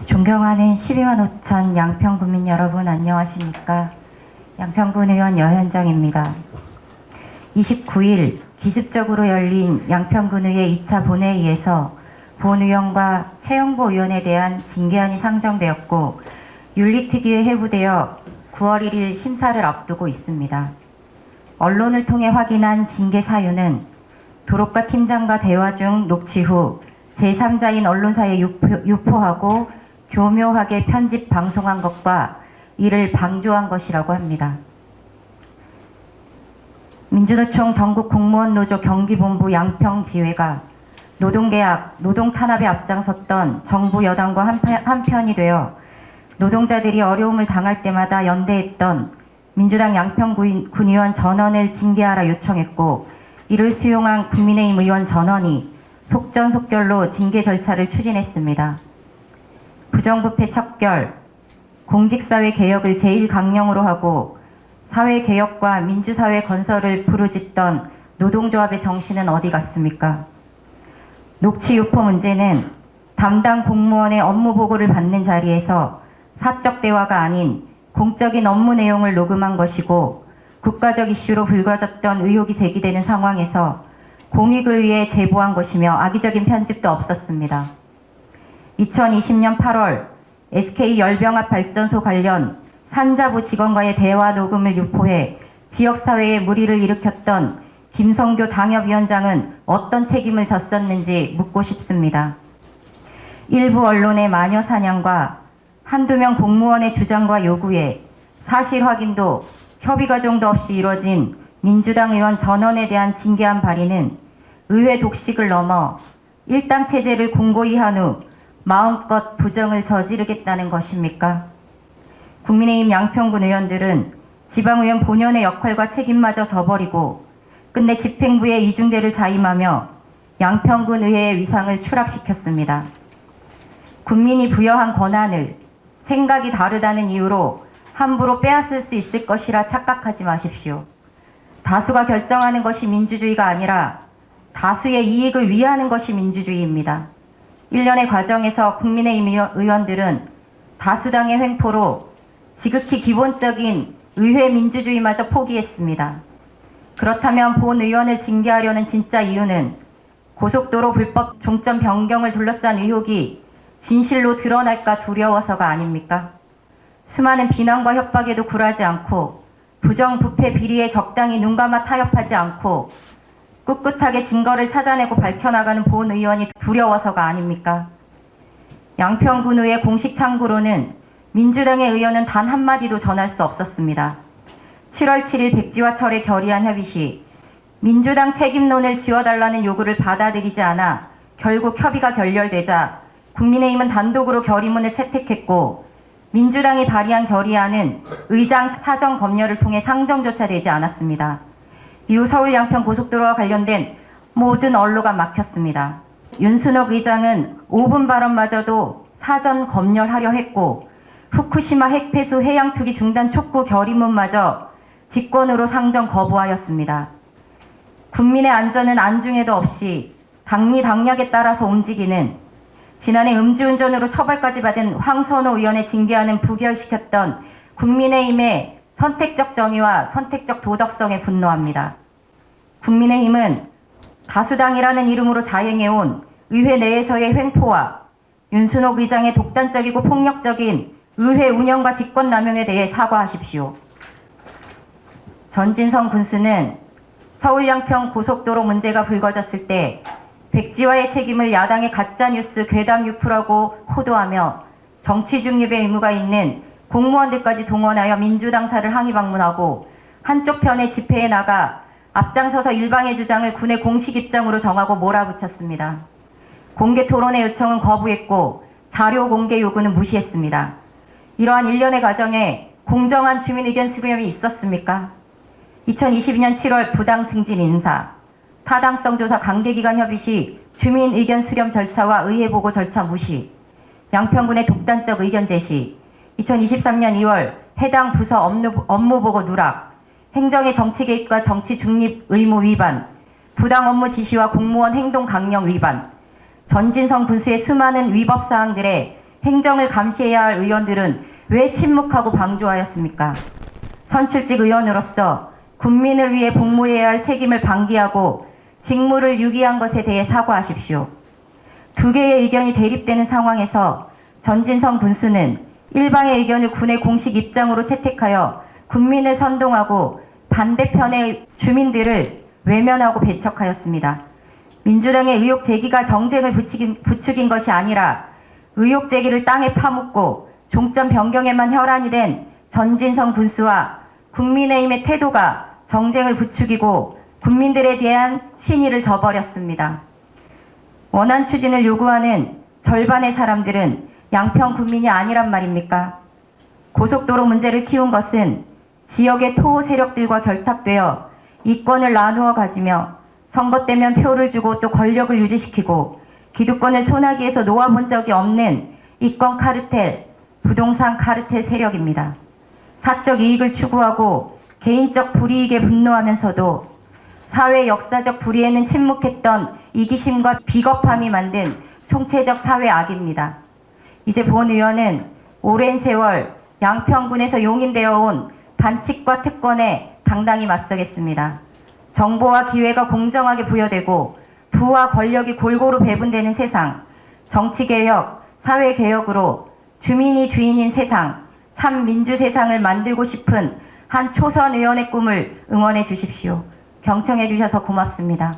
존경하는 12만 5천 양평 구민 여러분 안녕하십니까? 양평군 의원 여현정입니다. 29일 기습적으로 열린 양평군의회 2차 본회의에서 본 의원과 최영보 의원에 대한 징계안이 상정되었고 윤리특위에 회부되어 9월 1일 심사를 앞두고 있습니다. 언론을 통해 확인한 징계 사유는 도로과 팀장과 대화 중 녹취 후 제3자인 언론사에 유포하고 교묘하게 편집 방송한 것과 이를 방조한 것이라고 합니다. 민주노총 전국공무원노조 경기본부 양평지회가 노동계약, 노동탄압에 앞장섰던 정부 여당과 한편이 되어 노동자들이 어려움을 당할 때마다 연대했던 민주당 양평군의원 전원을 징계하라 요청했고 이를 수용한 국민의힘 의원 전원이 속전속결로 징계 절차를 추진했습니다. 부정부패 척결, 공직사회 개혁을 제일 강령으로 하고 사회개혁과 민주사회 건설을 부르짖던 노동조합의 정신은 어디 갔습니까? 녹취 유포 문제는 담당 공무원의 업무 보고를 받는 자리에서 사적 대화가 아닌 공적인 업무 내용을 녹음한 것이고 국가적 이슈로 불거졌던 의혹이 제기되는 상황에서 공익을 위해 제보한 것이며 악의적인 편집도 없었습니다. 2020년 8월 SK 열병합 발전소 관련 산자부 직원과의 대화 녹음을 유포해 지역사회에 무리를 일으켰던 김성교 당협위원장은 어떤 책임을 졌었는지 묻고 싶습니다. 일부 언론의 마녀 사냥과 한두 명 공무원의 주장과 요구에 사실 확인도 협의 과정도 없이 이뤄진 민주당 의원 전원에 대한 징계안 발의는 의회 독식을 넘어 일당 체제를 공고히 한 후 마음껏 부정을 저지르겠다는 것입니까? 국민의힘 양평군 의원들은 지방의원 본연의 역할과 책임마저 저버리고 끝내 집행부의 이중대를 자임하며 양평군 의회의 위상을 추락시켰습니다. 국민이 부여한 권한을 생각이 다르다는 이유로 함부로 빼앗을 수 있을 것이라 착각하지 마십시오. 다수가 결정하는 것이 민주주의가 아니라 다수의 이익을 위하는 것이 민주주의입니다. 일련의 과정에서 국민의힘 의원들은 다수당의 횡포로 지극히 기본적인 의회 민주주의마저 포기했습니다. 그렇다면 본 의원을 징계하려는 진짜 이유는 고속도로 불법 종점 변경을 둘러싼 의혹이 진실로 드러날까 두려워서가 아닙니까? 수많은 비난과 협박에도 굴하지 않고 부정부패 비리에 적당히 눈감아 타협하지 않고 꿋꿋하게 증거를 찾아내고 밝혀나가는 본 의원이 두려워서가 아닙니까? 양평군의회 공식 창구로는 민주당의 의원은 단 한마디도 전할 수 없었습니다. 7월 7일 백지화철에 결의안 협의 시 민주당 책임론을 지워달라는 요구를 받아들이지 않아 결국 협의가 결렬되자 국민의힘은 단독으로 결의문을 채택했고 민주당이 발의한 결의안은 의장 사정 검열을 통해 상정조차 되지 않았습니다. 이후 서울 양평 고속도로와 관련된 모든 언로가 막혔습니다. 윤순옥 의장은 5분 발언마저도 사전 검열하려 했고 후쿠시마 핵폐수 해양 투기 중단 촉구 결의문마저 직권으로 상정 거부하였습니다. 국민의 안전은 안중에도 없이 당리 당략에 따라서 움직이는 지난해 음주운전으로 처벌까지 받은 황선호 의원의 징계안은 부결시켰던 국민의힘의 선택적 정의와 선택적 도덕성에 분노합니다. 국민의힘은 다수당이라는 이름으로 자행해온 의회 내에서의 횡포와 윤순옥 의장의 독단적이고 폭력적인 의회 운영과 직권남용에 대해 사과하십시오. 전진성 군수는 서울 양평 고속도로 문제가 불거졌을 때 백지화의 책임을 야당의 가짜뉴스 괴담 유포라고 호도하며 정치 중립의 의무가 있는 공무원들까지 동원하여 민주당사를 항의 방문하고 한쪽 편의 집회에 나가 앞장서서 일방의 주장을 군의 공식 입장으로 정하고 몰아붙였습니다. 공개 토론의 요청은 거부했고 자료 공개 요구는 무시했습니다. 이러한 일련의 과정에 공정한 주민 의견 수렴이 있었습니까? 2022년 7월 부당 승진 인사, 타당성 조사 관계기관 협의 시 주민 의견 수렴 절차와 의회 보고 절차 무시, 양평군의 독단적 의견 제시, 2023년 2월 해당 부서 업무 보고 누락, 행정의 정치 개입과 정치 중립 의무 위반, 부당 업무 지시와 공무원 행동 강령 위반, 전진성 군수의 수많은 위법 사항들에 행정을 감시해야 할 의원들은 왜 침묵하고 방조하였습니까? 선출직 의원으로서 국민을 위해 복무해야 할 책임을 방기하고 직무를 유기한 것에 대해 사과하십시오. 두 개의 의견이 대립되는 상황에서 전진성 군수는 일방의 의견을 군의 공식 입장으로 채택하여 국민을 선동하고 반대편의 주민들을 외면하고 배척하였습니다. 민주당의 의혹 제기가 정쟁을 부추긴 것이 아니라 의혹 제기를 땅에 파묻고 종점 변경에만 혈안이 된 전진성 군수와 국민의힘의 태도가 정쟁을 부추기고 국민들에 대한 신의를 저버렸습니다. 원안 추진을 요구하는 절반의 사람들은 양평 국민이 아니란 말입니까? 고속도로 문제를 키운 것은 지역의 토호 세력들과 결탁되어 이권을 나누어 가지며 선거 때면 표를 주고 또 권력을 유지시키고 기득권을 손아귀에서 놓아본 적이 없는 이권 카르텔, 부동산 카르텔 세력입니다. 사적 이익을 추구하고 개인적 불이익에 분노하면서도 사회 역사적 불의에는 침묵했던 이기심과 비겁함이 만든 총체적 사회 악입니다. 이제 본 의원은 오랜 세월 양평군에서 용인되어 온 반칙과 특권에 당당히 맞서겠습니다. 정보와 기회가 공정하게 부여되고 부와 권력이 골고루 배분되는 세상, 정치개혁, 사회개혁으로 주민이 주인인 세상, 참 민주세상을 만들고 싶은 한 초선 의원의 꿈을 응원해 주십시오. 경청해 주셔서 고맙습니다.